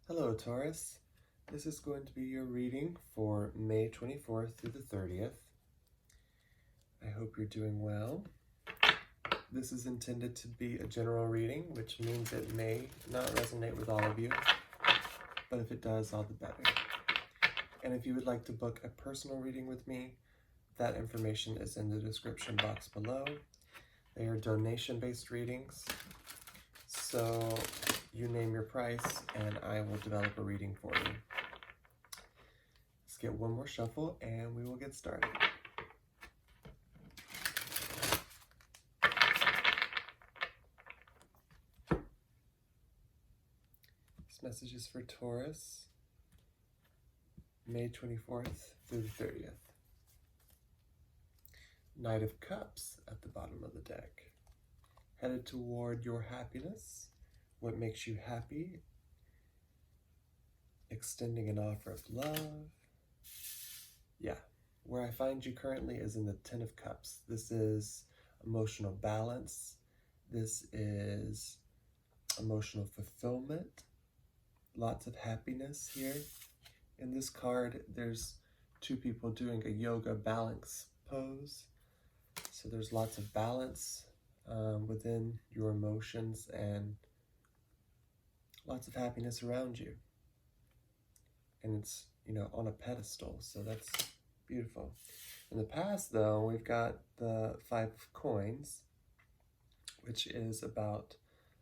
Hello, Taurus. This is going to be your reading for May 24th through the 30th. I hope you're doing well. This is intended to be a general reading, which means it may not resonate with all of you, but if it does, all the better. And if you would like to book a personal reading with me, that information is in the description box below. They are donation-based readings, so you name your price and I will develop a reading for you. Let's get one more shuffle and we will get started. This message is for Taurus, May 24th through the 30th. Knight of Cups at the bottom of the deck. Headed toward your happiness, what makes you happy, extending an offer of love. Yeah, where I find you currently is in the Ten of Cups. This is emotional balance. This is emotional fulfillment. Lots of happiness here. In this card, there's two people doing a yoga balance pose. So there's lots of balance within your emotions and lots of happiness around you. And it's, on a pedestal, so that's beautiful. In the past, though, we've got the Five of Coins, which is about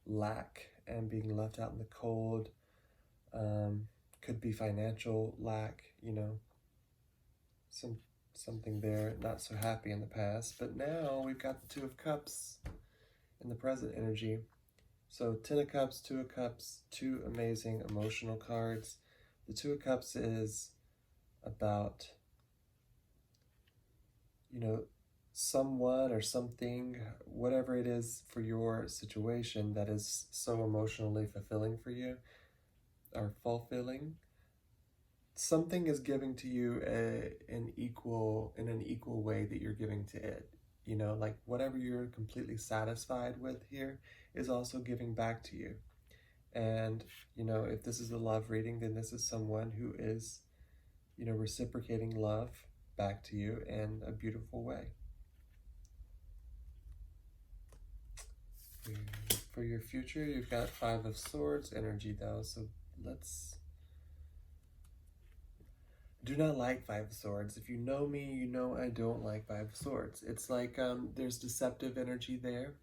lack and being left out in the cold. Could be financial lack, something there, not so happy in the past. But now we've got the Two of Cups in the present energy. So Ten of Cups, Two of Cups, two amazing emotional cards. The Two of Cups is about, someone or something, whatever it is for your situation that is so emotionally fulfilling for you, or fulfilling. Something is giving to you in an equal way that you're giving to it. Like whatever you're completely satisfied with here is also giving back to you. And, if this is a love reading, then this is someone who is, reciprocating love back to you in a beautiful way. For your future, you've got Five of Swords energy, though, so do not like Five of Swords. If you know me, you know I don't like Five of Swords. It's like there's deceptive energy there.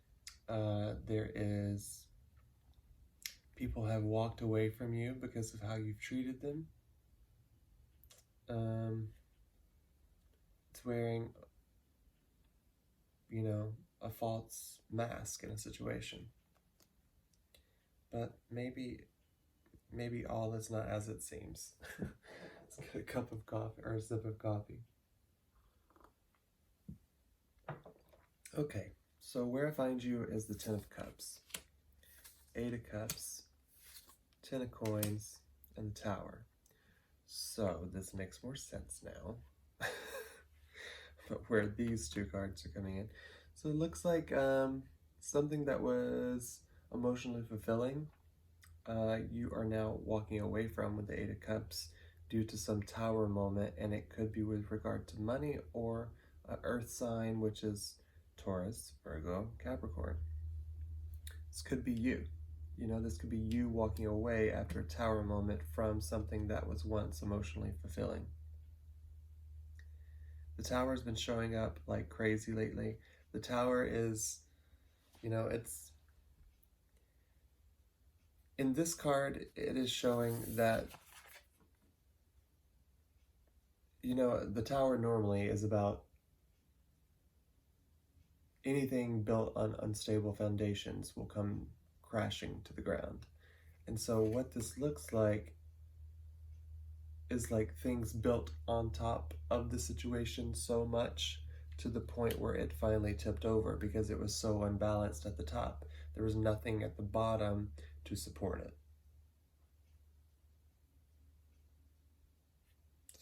There is... people have walked away from you because of how you've treated them. It's wearing, a false mask in a situation. But maybe all is not as it seems. Let's get a cup of coffee, or a sip of coffee. Okay, so where I find you is the Ten of Cups, Eight of Cups, Ten of Coins, and the Tower. So this makes more sense now. But where these two cards are coming in. So it looks like something that was emotionally fulfilling, you are now walking away from with the Eight of Cups due to some Tower moment, and it could be with regard to money or an earth sign, which is Taurus, Virgo, Capricorn. This could be you. This could be you walking away after a Tower moment from something that was once emotionally fulfilling. The Tower has been showing up like crazy lately. The Tower is, it's... in this card, it is showing that, the Tower normally is about anything built on unstable foundations will come crashing to the ground. And so what this looks like is like things built on top of the situation so much to the point where it finally tipped over because it was so unbalanced at the top. There was nothing at the bottom to support it.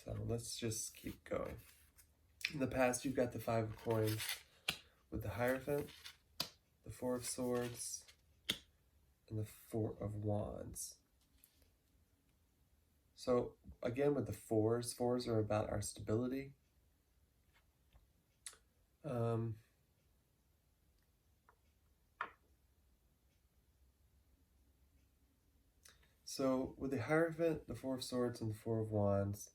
So let's just keep going. In the past, you've got the Five of Coins with the Hierophant, the Four of Swords, and the Four of Wands. So again, with the fours are about our stability. So with the Hierophant, the Four of Swords, and the Four of Wands,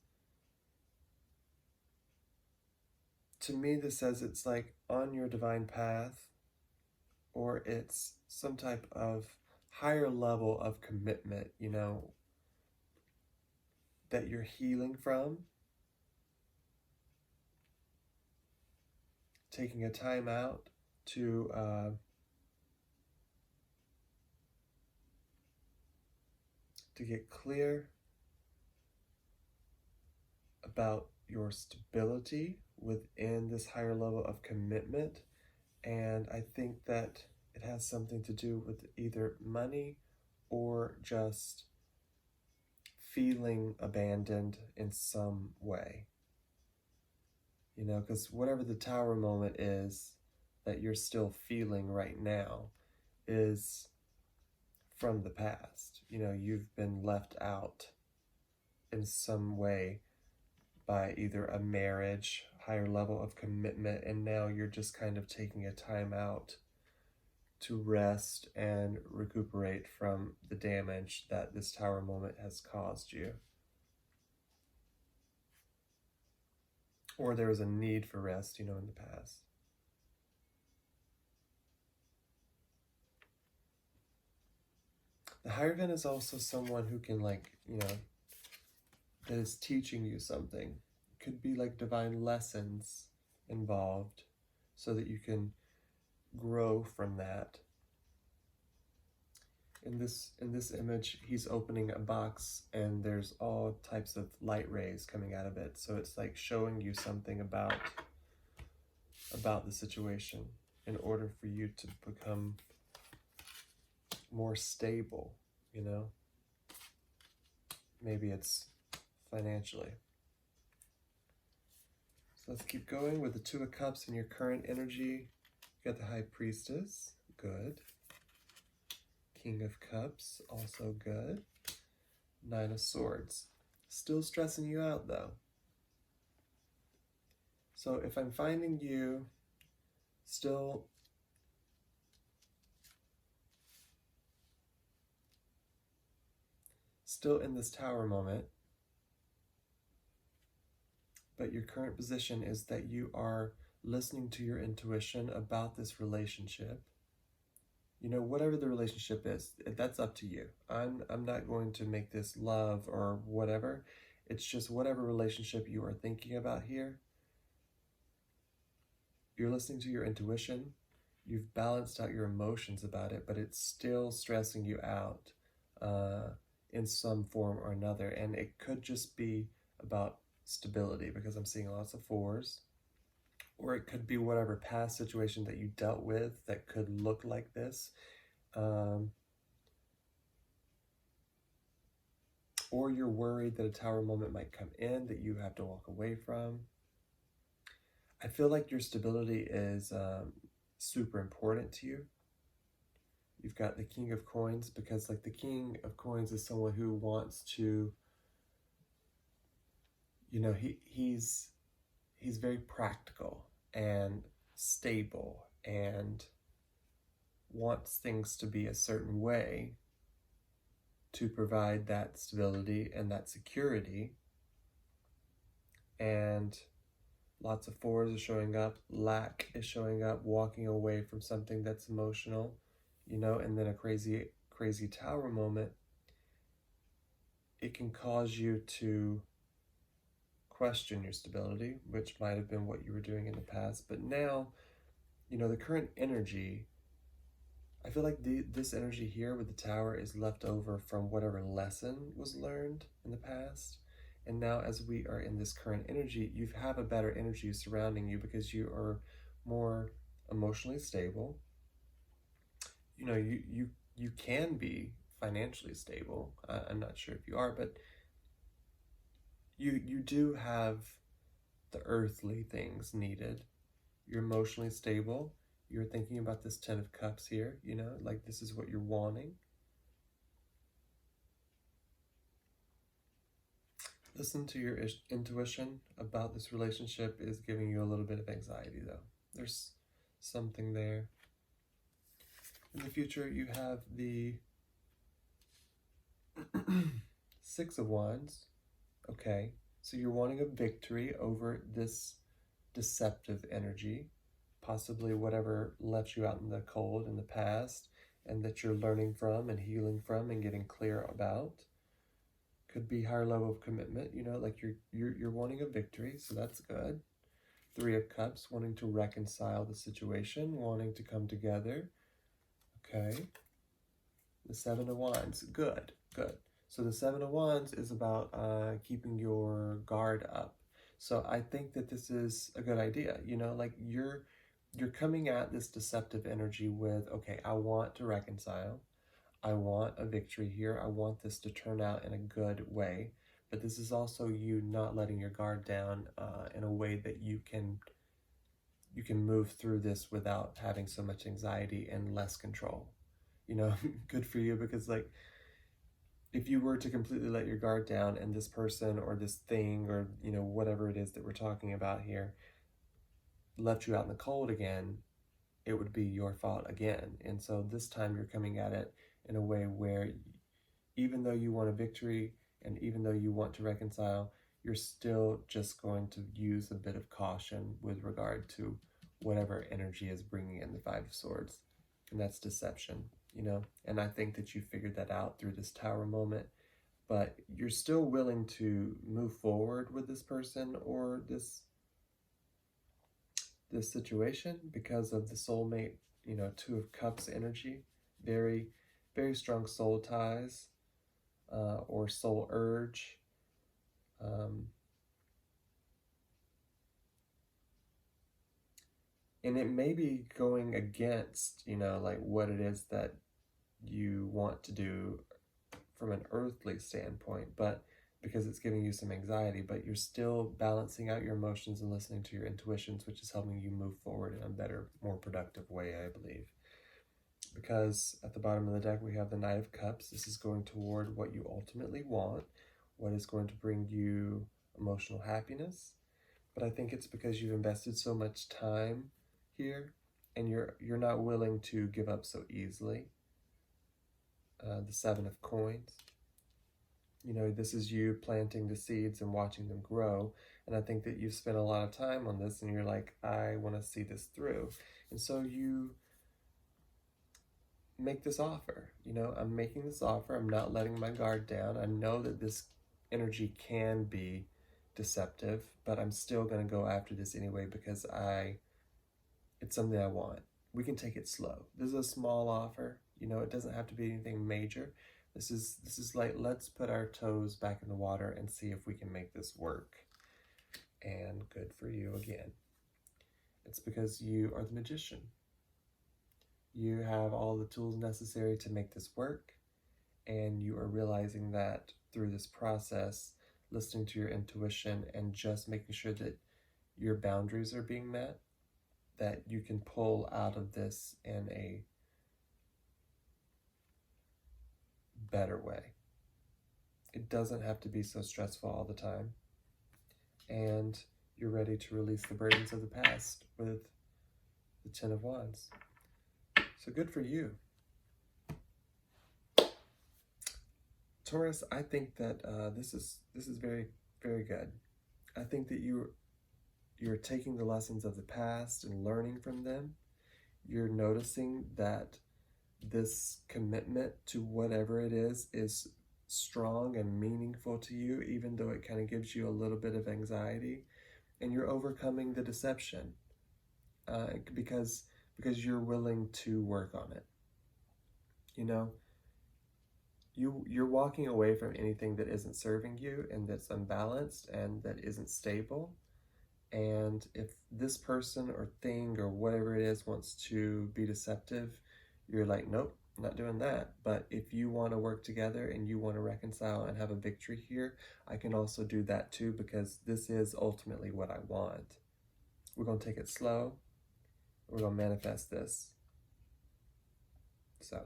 to me this says it's like on your divine path, or it's some type of higher level of commitment, you know, that you're healing from. Taking a time out to get clear about your stability within this higher level of commitment. And I think that it has something to do with either money or just feeling abandoned in some way. You know, because whatever the Tower moment is that you're still feeling right now is from the past. You know, you've been left out in some way by either a marriage, higher level of commitment, and now you're just kind of taking a time out to rest and recuperate from the damage that this Tower moment has caused you. Or there was a need for rest, you know, in the past. The Hierophant is also someone who can, like, you know, that is teaching you something. It could be like divine lessons involved so that you can grow from that. In this image, he's opening a box and there's all types of light rays coming out of it. So it's like showing you something about the situation in order for you to become more stable, you know? Maybe it's financially. So let's keep going with the Two of Cups in your current energy. You got the High Priestess, good. King of Cups, also good. Nine of Swords, still stressing you out though. So if I'm finding you still in this Tower moment, but your current position is that you are listening to your intuition about this relationship. You know, whatever the relationship is, that's up to you. I'm not going to make this love or whatever. It's just whatever relationship you are thinking about here. You're listening to your intuition. You've balanced out your emotions about it, but it's still stressing you out in some form or another. And it could just be about stability, because I'm seeing lots of fours. Or it could be whatever past situation that you dealt with that could look like this. Or you're worried that a Tower moment might come in that you have to walk away from. I feel like your stability is super important to you. You've got the King of Coins, because like the King of Coins is someone who wants to, you know, he's very practical and stable and wants things to be a certain way to provide that stability and that security. And lots of fours are showing up, lack is showing up, walking away from something that's emotional, you know, and then a crazy Tower moment. It can cause you to question your stability, which might have been what you were doing in the past. But now, you know, the current energy, I feel like this energy here with the Tower is left over from whatever lesson was learned in the past. And now as we are in this current energy, you have a better energy surrounding you because you are more emotionally stable. You know, you can be financially stable. I'm not sure if you are, but you do have the earthly things needed. You're emotionally stable. You're thinking about this Ten of Cups here, you know, like this is what you're wanting. Listen to your intuition about this relationship is giving you a little bit of anxiety, though. There's something there. In the future, you have the Six of Wands. Okay, so you're wanting a victory over this deceptive energy, possibly whatever left you out in the cold in the past, and that you're learning from and healing from and getting clear about. Could be higher level of commitment, you know, like you're wanting a victory, so that's good. Three of Cups, wanting to reconcile the situation, wanting to come together. Okay. The Seven of Wands, good, good. So the Seven of Wands is about keeping your guard up. So I think that this is a good idea, you know, like you're coming at this deceptive energy with, okay, I want to reconcile. I want a victory here. I want this to turn out in a good way. But this is also you not letting your guard down in a way that you can move through this without having so much anxiety and less control. You know, good for you, because like if you were to completely let your guard down and this person or this thing or, you know, whatever it is that we're talking about here left you out in the cold again, it would be your fault again. And so this time you're coming at it in a way where even though you want a victory and even though you want to reconcile, you're still just going to use a bit of caution with regard to whatever energy is bringing in the Five of Swords. And that's deception, you know? And I think that you figured that out through this Tower moment, but you're still willing to move forward with this person or this situation because of the soulmate, you know, Two of Cups energy. Very, very strong soul ties or soul urge. And it may be going against, you know, like what it is that you want to do from an earthly standpoint, but because it's giving you some anxiety, but you're still balancing out your emotions and listening to your intuitions, which is helping you move forward in a better, more productive way, I believe. Because at the bottom of the deck, we have the Knight of Cups. This is going toward what you ultimately want, what is going to bring you emotional happiness. But I think it's because you've invested so much time here and you're not willing to give up so easily. The Seven of Coins. You know, this is you planting the seeds and watching them grow. And I think that you've spent a lot of time on this and you're like, I want to see this through. And so you make this offer. You know, I'm making this offer. I'm not letting my guard down. I know that this energy can be deceptive, but I'm still going to go after this anyway because it's something I want. We can take it slow. This is a small offer. You know, it doesn't have to be anything major. This is like, let's put our toes back in the water and see if we can make this work. And good for you again. It's because you are the magician. You have all the tools necessary to make this work, and you are realizing that through this process, listening to your intuition and just making sure that your boundaries are being met, that you can pull out of this in a better way. It doesn't have to be so stressful all the time. And you're ready to release the burdens of the past with the Ten of Wands. So good for you. Taurus, I think that this is very, very good. I think that you're taking the lessons of the past and learning from them. You're noticing that this commitment to whatever it is strong and meaningful to you, even though it kind of gives you a little bit of anxiety. And you're overcoming the deception because you're willing to work on it. You know, you're walking away from anything that isn't serving you and that's unbalanced and that isn't stable. And if this person or thing or whatever it is wants to be deceptive, you're like, nope, I'm not doing that. But if you want to work together and you want to reconcile and have a victory here, I can also do that too, because this is ultimately what I want. We're going to take it slow. We're going to manifest this. So,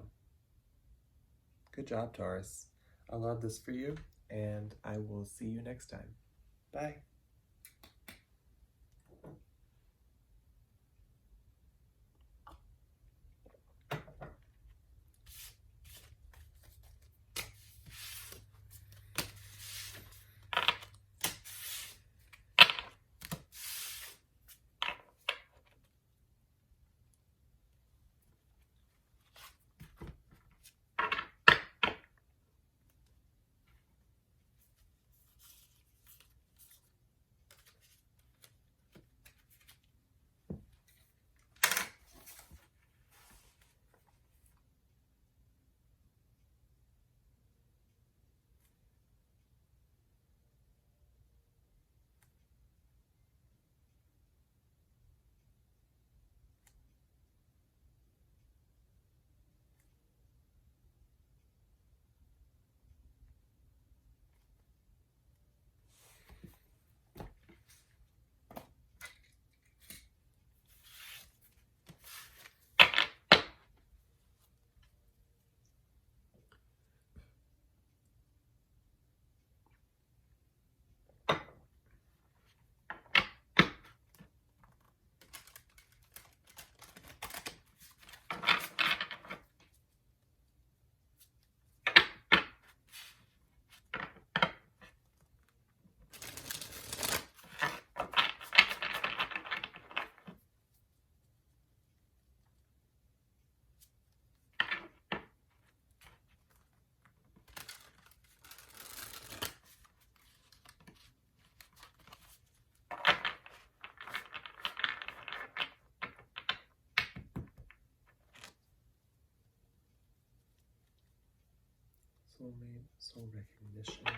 good job, Taurus. I love this for you. and I will see you next time. Bye. Soulmate, soul recognition.